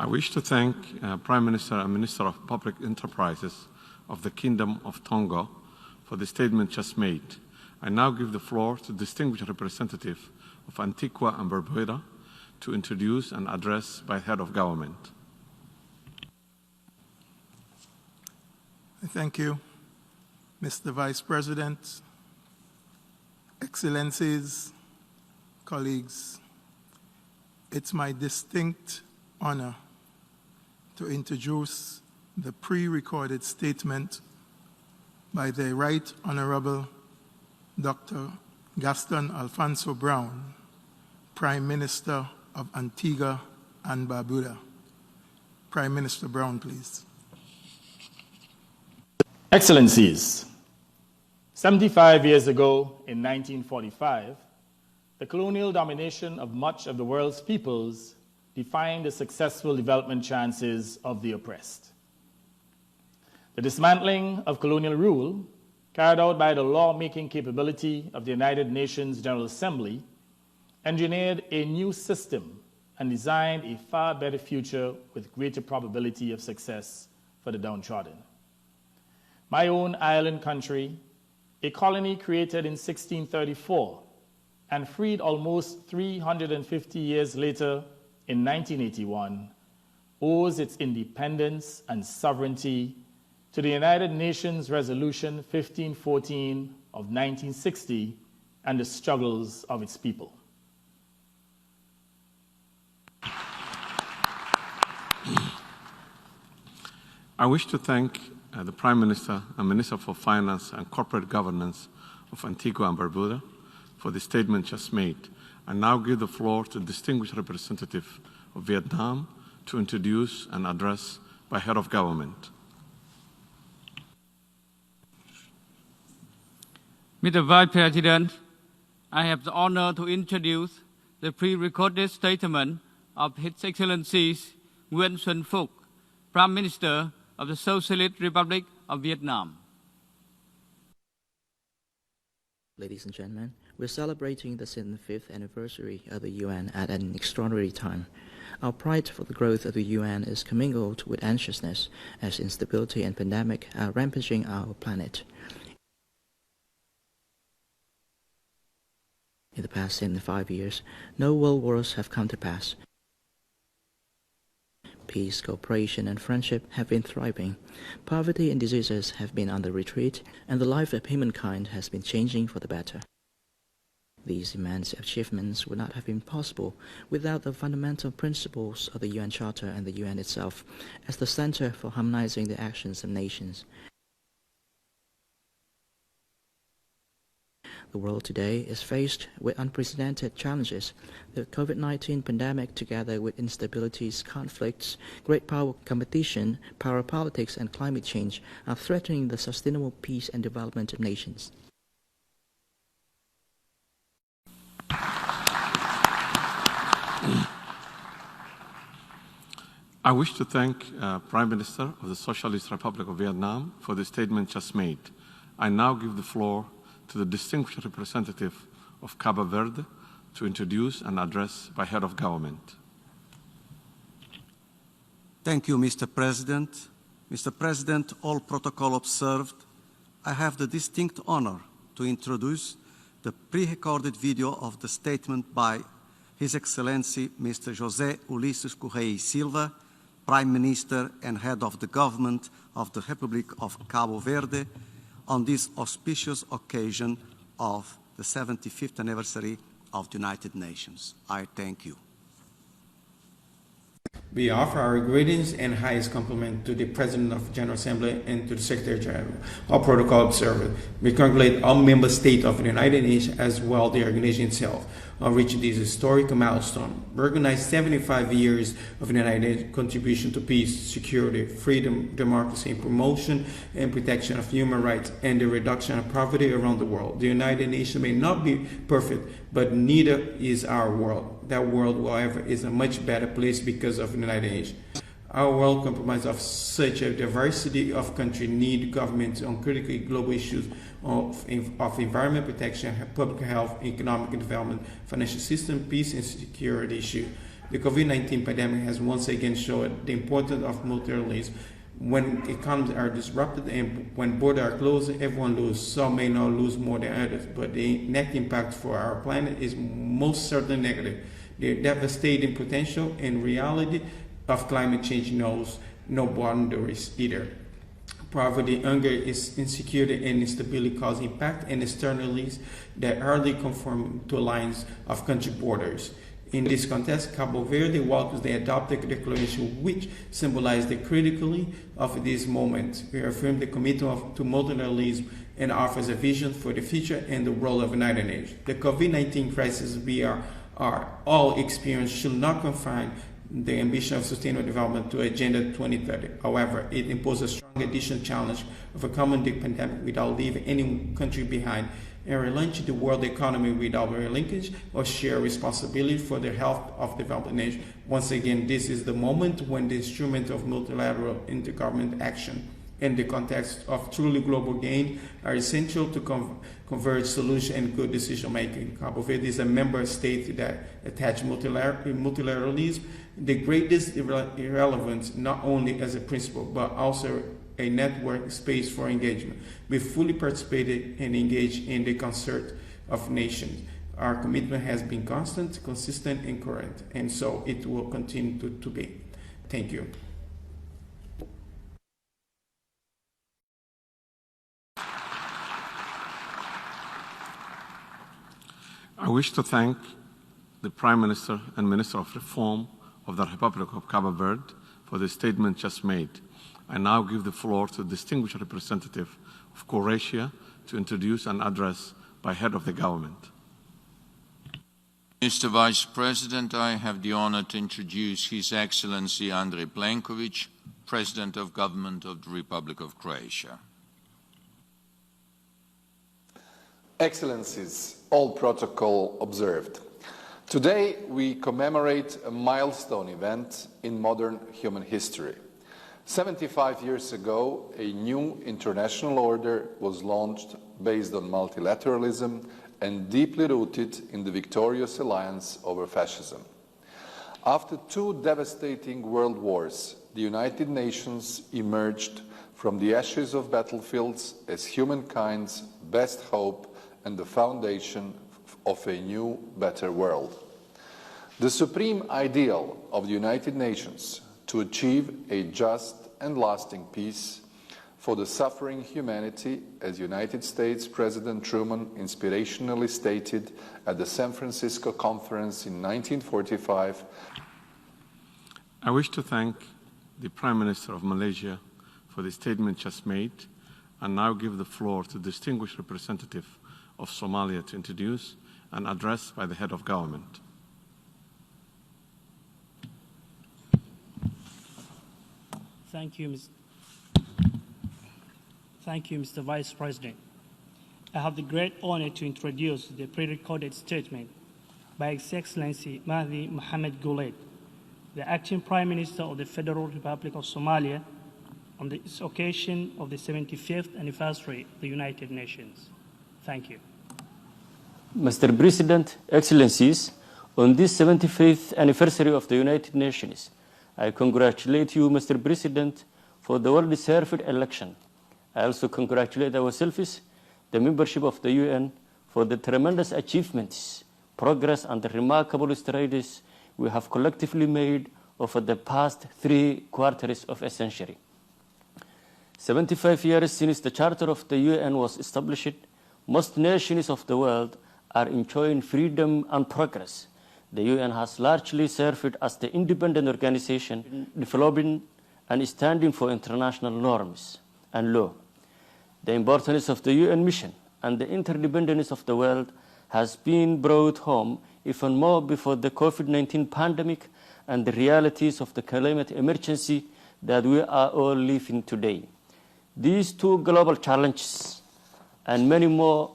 I wish to thank Prime Minister and Minister of Public Enterprises of the Kingdom of Tonga for the statement just made. I now give the floor to the distinguished representative of Antigua and Barbuda to introduce an address by head of government. Thank you, Mr. Vice President, Excellencies, colleagues. It's my distinct honor to introduce the pre-recorded statement by the Right Honorable Dr. Gaston Alfonso Brown, Prime Minister of Antigua and Barbuda. Prime Minister Brown, please. Excellencies, 75 years ago in 1945, the colonial domination of much of the world's peoples defined the successful development chances of the oppressed. The dismantling of colonial rule, carried out by the law-making capability of the United Nations General Assembly, engineered a new system and designed a far better future with greater probability of success for the downtrodden. My own island country, a colony created in 1634 and freed almost 350 years later in 1981, owes its independence and sovereignty to the United Nations Resolution 1514 of 1960 and the struggles of its people. I wish to thank the Prime Minister and Minister for Finance and Corporate Governance of Antigua and Barbuda for the statement just made. I now give the floor to the distinguished representative of Vietnam to introduce an address by head of government. Mr. Vice President, I have the honor to introduce the pre-recorded statement of His Excellency Nguyen Xuan Phuc, Prime Minister of the Socialist Republic of Vietnam. Ladies and gentlemen, we're celebrating the 75th anniversary of the UN at an extraordinary time. Our pride for the growth of the UN is commingled with anxiousness as instability and pandemic are rampaging our planet. In the past 75 years, no world wars have come to pass. Peace, cooperation, and friendship have been thriving. Poverty and diseases have been on the retreat, and the life of humankind has been changing for the better. These immense achievements would not have been possible without the fundamental principles of the UN Charter and the UN itself as the center for harmonizing the actions of nations. The world today is faced with unprecedented challenges. The COVID-19 pandemic, together with instabilities, conflicts, great power competition, power politics, and climate change, are threatening the sustainable peace and development of nations. I wish to thank Prime Minister of the Socialist Republic of Vietnam for the statement just made. I now give the floor to the distinguished representative of Cabo Verde to introduce an address by head of government. Thank you, Mr. President. Mr. President, all protocol observed, I have the distinct honor to introduce the pre-recorded video of the statement by His Excellency Mr. José Ulisses Correia e Silva, Prime Minister and Head of the Government of the Republic of Cabo Verde, on this auspicious occasion of the 75th anniversary of the United Nations. I thank you. We offer our greetings and highest compliment to the President of the General Assembly and to the Secretary General, all protocol observers. We congratulate all member states of the United Nations as well the organization itself on reaching this historic milestone. We recognize 75 years of the United Nations contribution to peace, security, freedom, democracy, and promotion and protection of human rights and the reduction of poverty around the world. The United Nations may not be perfect, but neither is our world. That world, however, is a much better place because of the United Nations. Our world, comprised of such a diversity of countries, need governments on critical global issues of environment protection, public health, economic development, financial system, peace and security issues. The COVID-19 pandemic has once again shown the importance of multilateralism. When economies are disrupted and when borders are closed, everyone loses. Some may not lose more than others, but the net impact for our planet is most certainly negative. The devastating potential and reality of climate change knows no boundaries either. Poverty, hunger, insecurity, and instability cause impact and externalities that hardly conform to lines of country borders. In this context, Cabo Verde welcomes the adopted declaration, which symbolizes the criticality of this moment. We affirm the commitment to multilateralism and offers a vision for the future and the role of the United Nations. The COVID-19 crisis we are all experiencing should not confine the ambition of sustainable development to Agenda 2030. However, it imposes a strong additional challenge of a common pandemic without leaving any country behind, and relaunching the world economy without linkage or shared responsibility for the health of developed nations. Once again, this is the moment when the instrument of multilateral intergovernmental action in the context of truly global gain are essential to converge solution and good decision making. Cabo Verde is a member state that attach multilateralism the greatest relevance, not only as a principle, but also a network space for engagement. We fully participated and engaged in the concert of nations. Our commitment has been constant, consistent, and current, and so it will continue to be. Thank you. I wish to thank the Prime Minister and Minister of Reform of the Republic of Cabo Verde for the statement just made. I now give the floor to the distinguished representative of Croatia to introduce an address by head of the government. Mr. Vice President, I have the honor to introduce His Excellency Andrej Plenković, President of Government of the Republic of Croatia. Excellencies, all protocol observed. Today we commemorate a milestone event in modern human history. 75 years ago, a new international order was launched based on multilateralism and deeply rooted in the victorious alliance over fascism. After two devastating world wars, the United Nations emerged from the ashes of battlefields as humankind's best hope and the foundation of a new, better world. The supreme ideal of the United Nations to achieve a just and lasting peace for the suffering humanity, as United States President Truman inspirationally stated at the San Francisco Conference in 1945. I wish to thank the Prime Minister of Malaysia for the statement just made, and now give the floor to the distinguished representative of Somalia to introduce an address by the head of government. Thank you, Mr. Vice President. I have the great honor to introduce the pre-recorded statement by His Excellency Mahdi Mohamed Guled, the Acting Prime Minister of the Federal Republic of Somalia, on this occasion of the 75th anniversary of the United Nations. Thank you. Mr. President, Excellencies, on this 75th anniversary of the United Nations, I congratulate you, Mr. President, for the well-deserved election. I also congratulate ourselves, the membership of the UN, for the tremendous achievements, progress, and the remarkable strides we have collectively made over the past 3/4 of a century. 75 years since the Charter of the UN was established, most nations of the world are enjoying freedom and progress. The UN has largely served as the independent organization developing and standing for international norms and law. The importance of the UN mission and the interdependence of the world has been brought home even more before the COVID-19 pandemic and the realities of the climate emergency that we are all living today. These two global challenges and many more,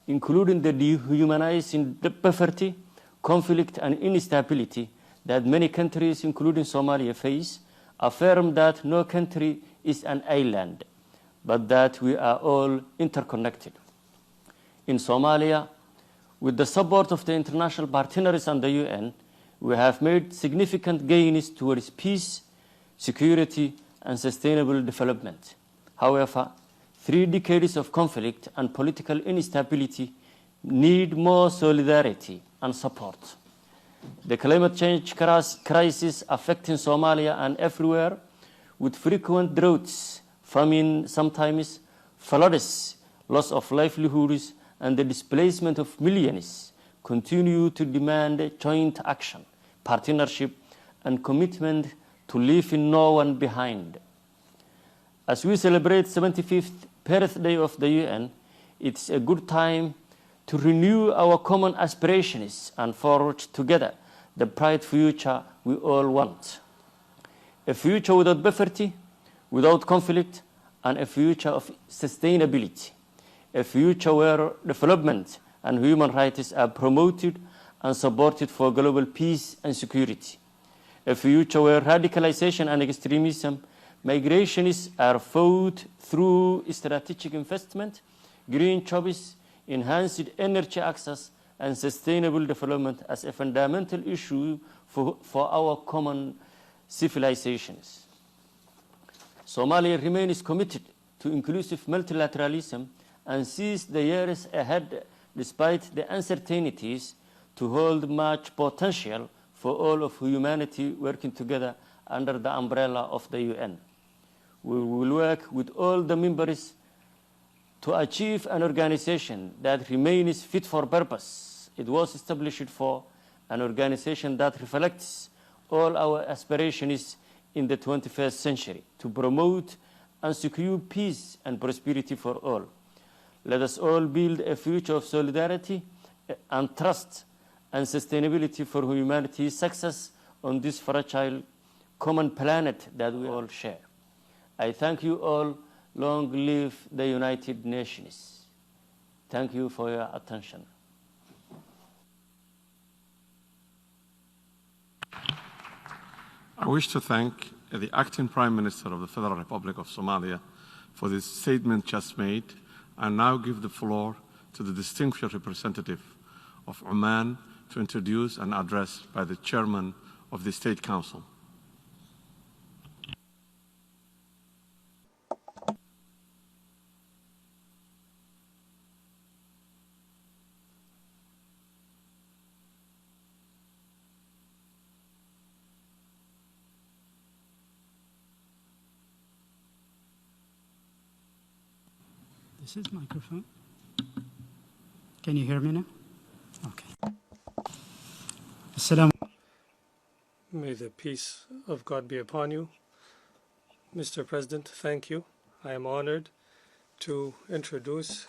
including the dehumanizing poverty, conflict, and instability that many countries, including Somalia, face, affirm that no country is an island, but that we are all interconnected. In Somalia, with the support of the international partners and the UN, we have made significant gains towards peace, security, and sustainable development. However, 3 decades of conflict and political instability need more solidarity and support. The climate change crisis affecting Somalia and everywhere, with frequent droughts, famine sometimes, floods, loss of livelihoods, and the displacement of millions, continue to demand joint action, partnership, and commitment to leaving no one behind. As we celebrate 75th birthday of the UN, it's a good time to renew our common aspirations and forge together the bright future we all want. A future without poverty, without conflict, and a future of sustainability. A future where development and human rights are promoted and supported for global peace and security. A future where radicalization and extremism, migrations are fought through strategic investment, green jobs, enhanced energy access, and sustainable development as a fundamental issue for our common civilizations. Somalia remains committed to inclusive multilateralism and sees the years ahead, despite the uncertainties, to hold much potential for all of humanity working together under the umbrella of the UN. We will work with all the members to achieve an organization that remains fit for purpose. It was established for an organization that reflects all our aspirations in the 21st century to promote and secure peace and prosperity for all. Let us all build a future of solidarity and trust and sustainability for humanity's success on this fragile common planet that we all share. I thank you all. Long live the United Nations. Thank you for your attention. I wish to thank the Acting Prime Minister of the Federal Republic of Somalia for this statement just made, and now give the floor to the distinguished representative of Oman to introduce an address by the Chairman of the State Council. This is microphone. Can you hear me now? Okay. Assalamu. May the peace of God be upon you. Mr. President, thank you. I am honored to introduce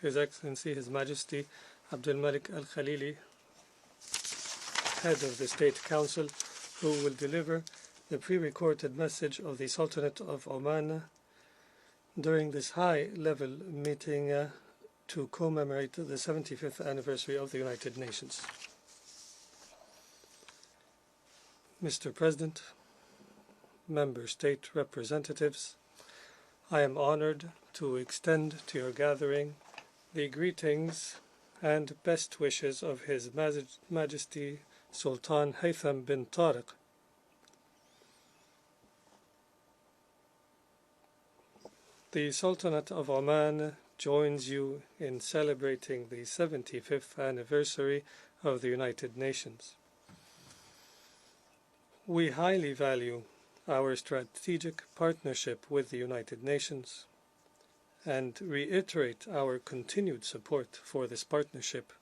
His Excellency, His Majesty Abdul Malik Al Khalili, Head of the State Council, who will deliver the pre-recorded message of the Sultanate of Oman during this high-level meeting to commemorate the 75th anniversary of the United Nations. Mr. President, member state representatives, I am honored to extend to your gathering the greetings and best wishes of His Majesty Sultan Haytham bin Tariq, The Sultanate of Oman joins you in celebrating the 75th anniversary of the United Nations. We highly value our strategic partnership with the United Nations and reiterate our continued support for this partnership